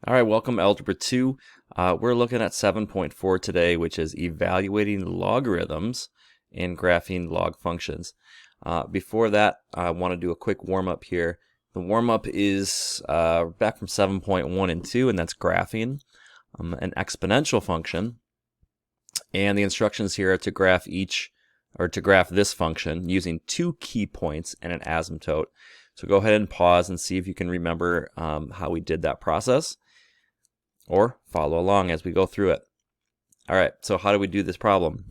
All right, welcome Algebra 2. We're looking at 7.4 today, which is evaluating logarithms and graphing log functions. Before that, I want to do a quick warm-up here. The warm-up is back from 7.1 and 2, and that's graphing an exponential function. And the instructions here are to graph this function using two key points and an asymptote. So go ahead and pause and see if you can remember how we did that process, or follow along as we go through it. All right, so how do we do this problem?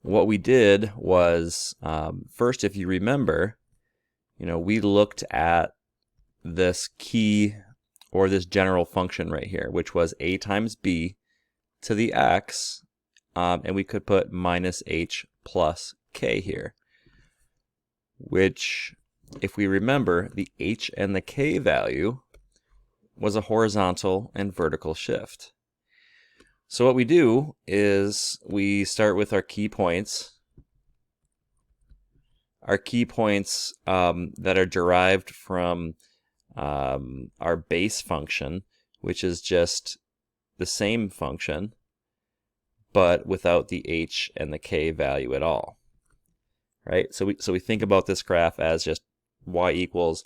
What we did was, first, if you remember, we looked at this key or this general function right here, which was a times b to the x, and we could put minus h plus k here, which, if we remember, the h and the k value was a horizontal and vertical shift. So what we do is we start with our key points. Our key points that are derived from our base function, which is just the same function, but without the h and the k value at all. Right? So we think about this graph as just y equals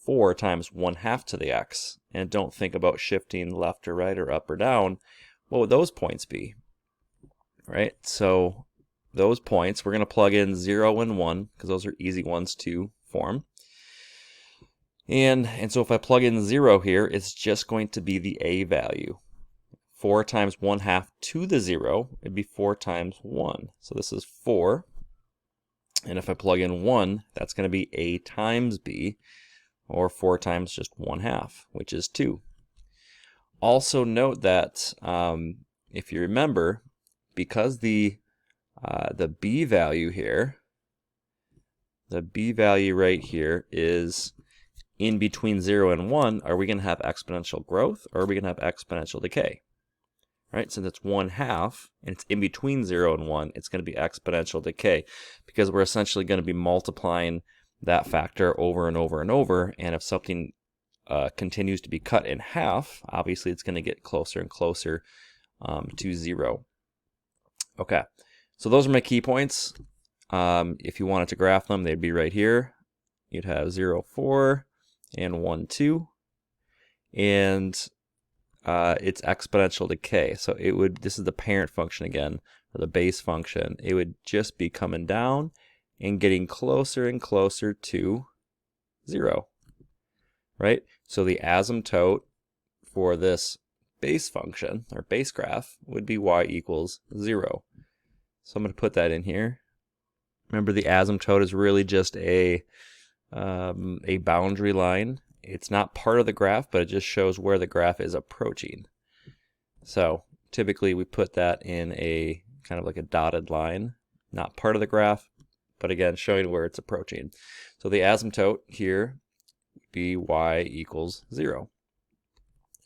4 times 1/2 to the x, and don't think about shifting left or right or up or down. What would those points be? Right? So those points, we're going to plug in 0 and 1 because those are easy ones to form. And so if I plug in 0 here, it's just going to be the a value. 4 times 1/2 to the 0, it'd be 4 times 1. So this is 4. And if I plug in 1, that's going to be a times b, or 4 times just 1/2, which is 2. Also note that if you remember, because the b value here, the b value right here is in between 0 and 1, are we going to have exponential growth or are we going to have exponential decay? Right? Since it's 1/2 and it's in between 0 and 1, it's going to be exponential decay because we're essentially going to be multiplying that factor over and over and over, and if something continues to be cut in half, obviously it's going to get closer and closer to 0. Okay, so those are my key points. If you wanted to graph them, they'd be right here. You'd have 0, 4, and 1, 2, and it's exponential decay. So this is the parent function again, or the base function. It would just be coming down and getting closer and closer to 0, right? So the asymptote for this base function, or base graph, would be y equals 0. So I'm going to put that in here. Remember, the asymptote is really just a boundary line. It's not part of the graph, but it just shows where the graph is approaching. So typically we put that in a kind of like a dotted line, not part of the graph, but again, showing where it's approaching. So the asymptote here would be y equals 0.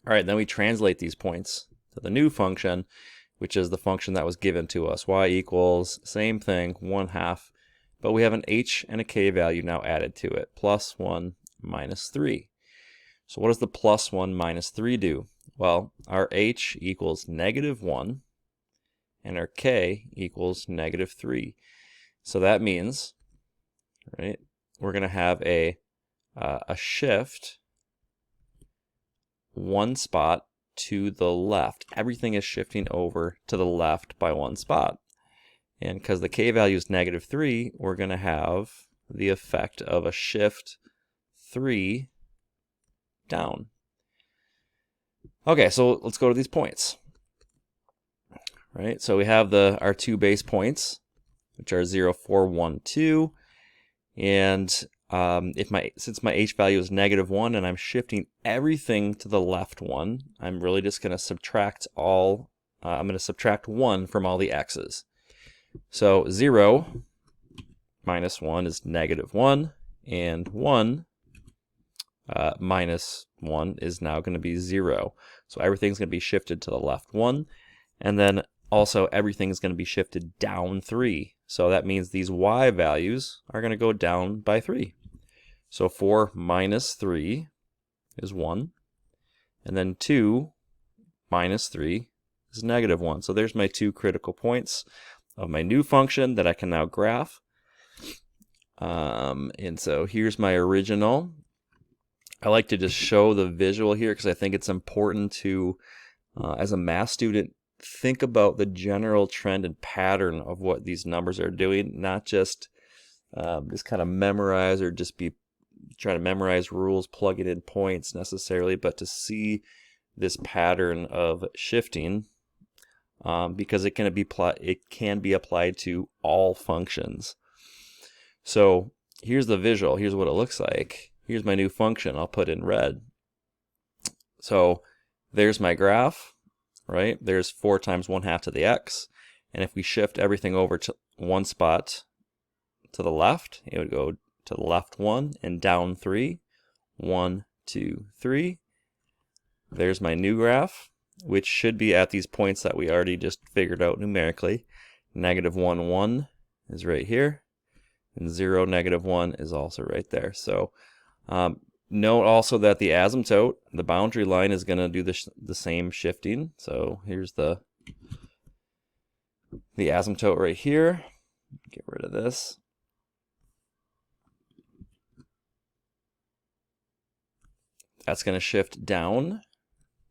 All right, then we translate these points to the new function, which is the function that was given to us. Y equals, same thing, 1/2, but we have an h and a k value now added to it, plus 1 minus 3. So what does the plus 1 minus 3 do? Well, our h equals -1, and our k equals -3. So that means, right, we're going to have a shift one spot to the left. Everything is shifting over to the left by one spot. And because the k value is -3, we're going to have the effect of a shift 3 down. Okay, so let's go to these points. Right, so we have our two base points, which are 0, 4, 1, 2, and since my h value is -1 and I'm shifting everything to the left one, I'm really just going to subtract I'm going to subtract 1 from all the x's. So 0 minus 1 is -1, and 1 minus 1 is now going to be 0. So everything's going to be shifted to the left one, and then also everything's going to be shifted down 3. So that means these y values are going to go down by 3. So 4 minus 3 is 1, and then 2 minus 3 is -1. So there's my 2 critical points of my new function that I can now graph. And so here's my original. I like to just show the visual here because I think it's important to, as a math student, think about the general trend and pattern of what these numbers are doing, not just kind of memorize or just be trying to memorize rules, plugging in points necessarily, but to see this pattern of shifting, because it can be applied to all functions. So here's the visual. Here's what it looks like. Here's my new function. I'll put in red. So there's my graph, right? There's 4 times 1/2 to the x. And if we shift everything over to one spot to the left, it would go to the left 1 and down 3. 1, 2, 3. There's my new graph, which should be at these points that we already just figured out numerically. -1, 1 is right here. And 0, -1 is also right there. So note also that the asymptote, the boundary line, is going to do the same shifting. So here's the asymptote right here. Get rid of this. That's going to shift down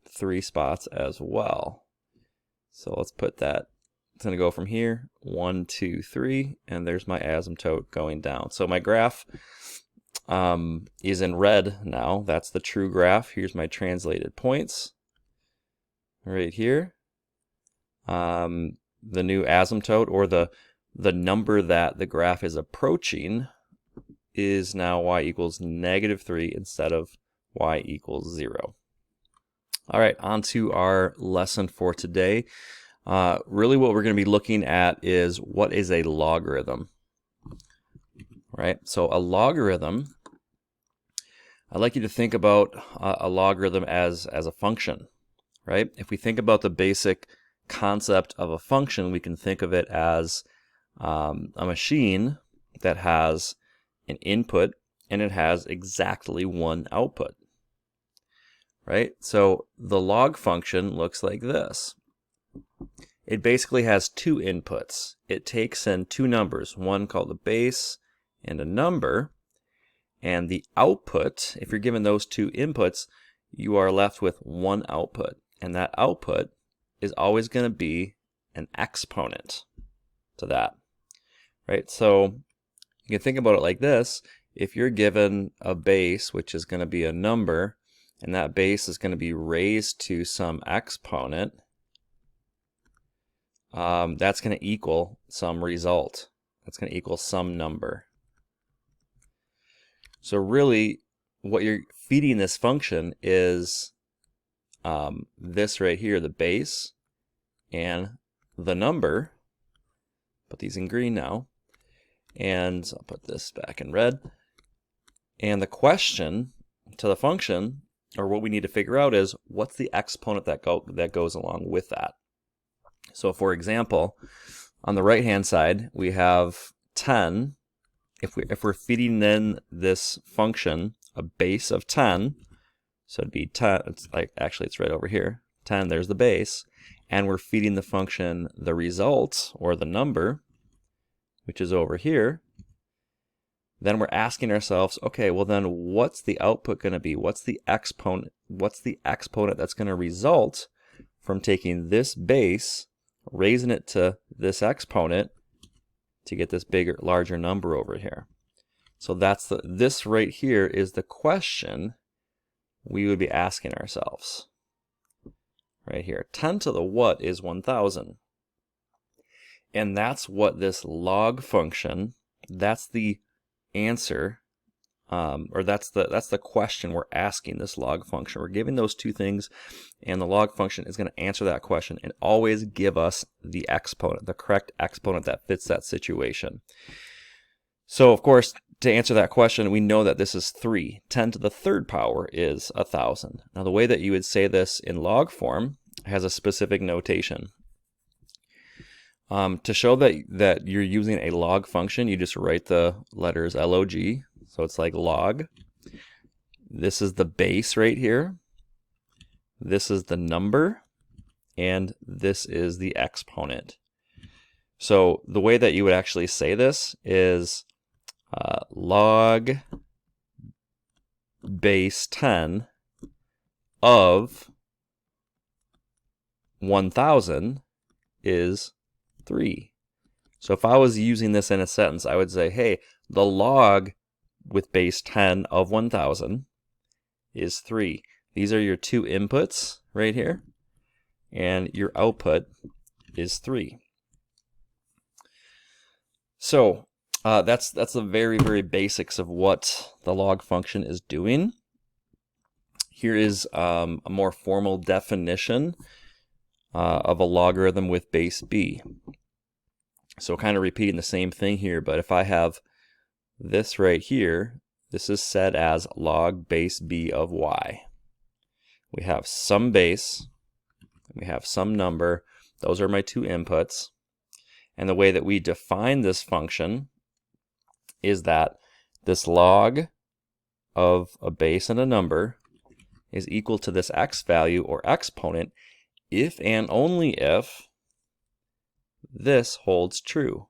3 spots as well. So let's put that. It's going to go from here, 1, 2, 3, and there's my asymptote going down. So my graph is in red now. That's the true graph. Here's my translated points right here. The new asymptote, or the number that the graph is approaching, is now y equals -3 instead of y equals 0. All right, on to our lesson for today. Really what we're going to be looking at is what is a logarithm, right? So a logarithm, I'd like you to think about a logarithm as a function, right? If we think about the basic concept of a function, we can think of it as a machine that has an input and it has exactly one output, right? So the log function looks like this. It basically has 2 inputs. It takes in 2 numbers, one called a base and a number, and the output, if you're given those 2 inputs, you are left with one output, and that output is always going to be an exponent to that, right? So you can think about it like this. If you're given a base, which is going to be a number, and that base is going to be raised to some exponent, that's going to equal some result. That's going to equal some number. So really, what you're feeding this function is this right here, the base, and the number. Put these in green now. And I'll put this back in red. And the question to the function, or what we need to figure out, is what's the exponent that goes along with that. So for example, on the right hand side we have 10. If we're feeding in this function a base of 10, so it'd be 10, it's right over here, 10, there's the base, and we're feeding the function the result, or the number, which is over here, then we're asking ourselves, okay, well then what's the output going to be? What's the exponent that's going to result from taking this base, raising it to this exponent to get this larger number over here? So this right here is the question we would be asking ourselves. Right here, 10 to the what is 1,000. And that's what this log function, that's the answer, or that's the question we're asking this log function. We're giving those 2 things, and the log function is going to answer that question and always give us the exponent, the correct exponent that fits that situation. So of course, to answer that question, we know that this is 3. 10 to the 3rd power is 1,000. Now the way that you would say this in log form has a specific notation. To show that you're using a log function, you just write the letters log. So it's like log. This is the base right here. this is the number, and this is the exponent. So the way that you would actually say this is log base 10 of 1000 is 3. So if I was using this in a sentence, I would say, hey, the log with base 10 of 1000 is 3. These are your two inputs right here, and your output is 3. So that's the very, very basics of what the log function is doing. Here is a more formal definition of a logarithm with base b. So kind of repeating the same thing here, but if I have this right here, this is set as log base b of y. We have some base, we have some number. Those are my two inputs. And the way that we define this function is that this log of a base and a number is equal to this x value or exponent if and only if this holds true.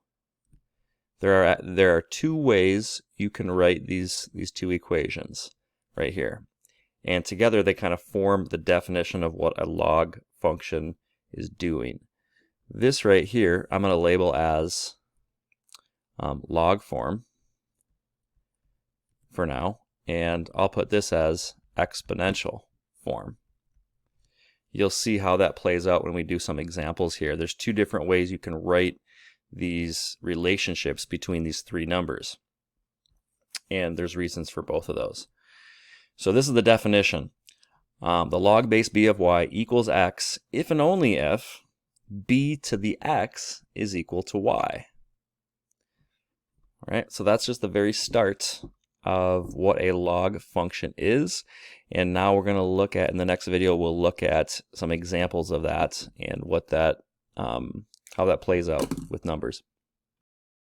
There are two ways you can write these two equations right here. And together they kind of form the definition of what a log function is doing. This right here, I'm going to label as log form for now, and I'll put this as exponential form. You'll see how that plays out when we do some examples here. There's two different ways you can write these relationships between these three numbers, and there's reasons for both of those. So this is the definition. The log base b of y equals x if and only if b to the x is equal to y. All right, so that's just the very start of what a log function is. And now we're going to look at, in the next video, we'll look at some examples of that and what that, how that plays out with numbers.